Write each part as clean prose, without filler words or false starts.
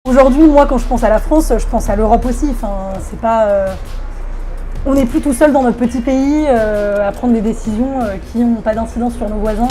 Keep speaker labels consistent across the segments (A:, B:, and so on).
A: Aujourd'hui, moi, quand je pense à la France, je pense à l'Europe aussi. Enfin, c'est pas, on n'est plus tout seul dans notre petit pays à prendre des décisions qui n'ont pas d'incidence sur nos voisins.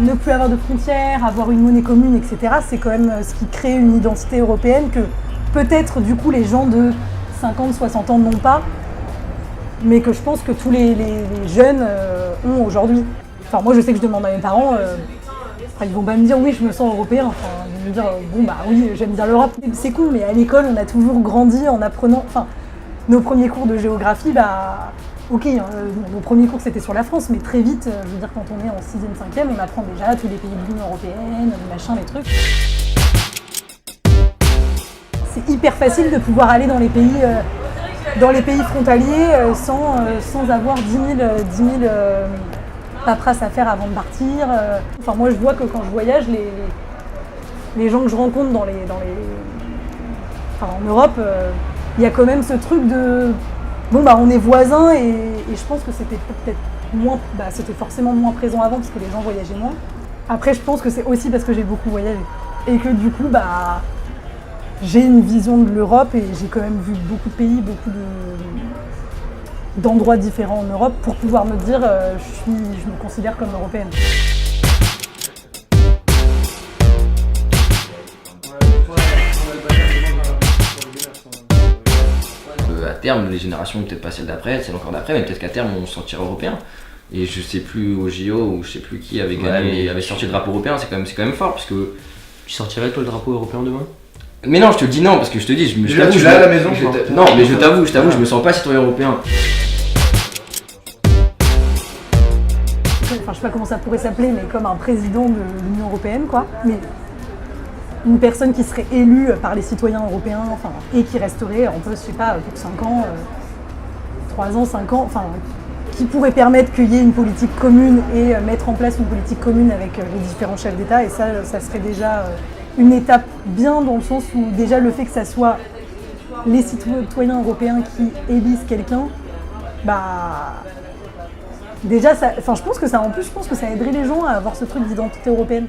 A: Ne plus avoir de frontières, avoir une monnaie commune, etc., c'est quand même ce qui crée une identité européenne que peut-être du coup les gens de 50, 60 ans n'ont pas, mais que je pense que tous les jeunes ont aujourd'hui. Enfin, moi je sais que je demande à mes parents, ils vont pas me dire oui je me sens européen, enfin, ils vont me dire bon bah oui j'aime bien l'Europe. C'est cool, mais à l'école on a toujours grandi en apprenant, enfin nos premiers cours de géographie, bah ok, nos premiers cours c'était sur la France, mais très vite, je veux dire quand on est en 6e, 5e, on apprend déjà tous les pays de l'Union européenne, les machins, les trucs. C'est hyper facile de pouvoir aller dans les pays frontaliers sans avoir 10 000 paperasses à faire avant de partir. Enfin moi je vois que quand je voyage, les gens que je rencontre en Europe, il y a quand même ce truc de bon bah on est voisins et je pense que c'était peut-être moins, c'était forcément moins présent avant parce que les gens voyageaient moins. Après je pense que c'est aussi parce que j'ai beaucoup voyagé et que du coup j'ai une vision de l'Europe et j'ai quand même vu beaucoup de pays, d'endroits différents en Europe pour pouvoir me dire je me considère comme européenne.
B: À terme, les générations, peut-être pas celles d'après, celles encore d'après, mais peut-être qu'à terme on se sentira européen. Et je sais plus au JO ou je sais plus qui avait gagné, avait sorti le drapeau européen, c'est quand même fort parce que.
C: Tu sortirais toi le drapeau européen demain?
B: Mais non, je te dis non parce que je te dis,
D: tu l'as à la maison.
B: Non, mais je t'avoue, je me sens pas citoyen européen.
A: Enfin, je sais pas comment ça pourrait s'appeler, mais comme un président de l'Union européenne, quoi. Mais une personne qui serait élue par les citoyens européens, enfin, et qui resterait en poste, je sais pas, pour 5 ans, 3 ans, 5 ans, enfin, qui pourrait permettre qu'il y ait une politique commune et mettre en place une politique commune avec les différents chefs d'État. Et ça serait déjà une étape bien dans le sens où déjà le fait que ça soit les citoyens européens qui élisent quelqu'un, déjà, je pense que ça aiderait les gens à avoir ce truc d'identité européenne.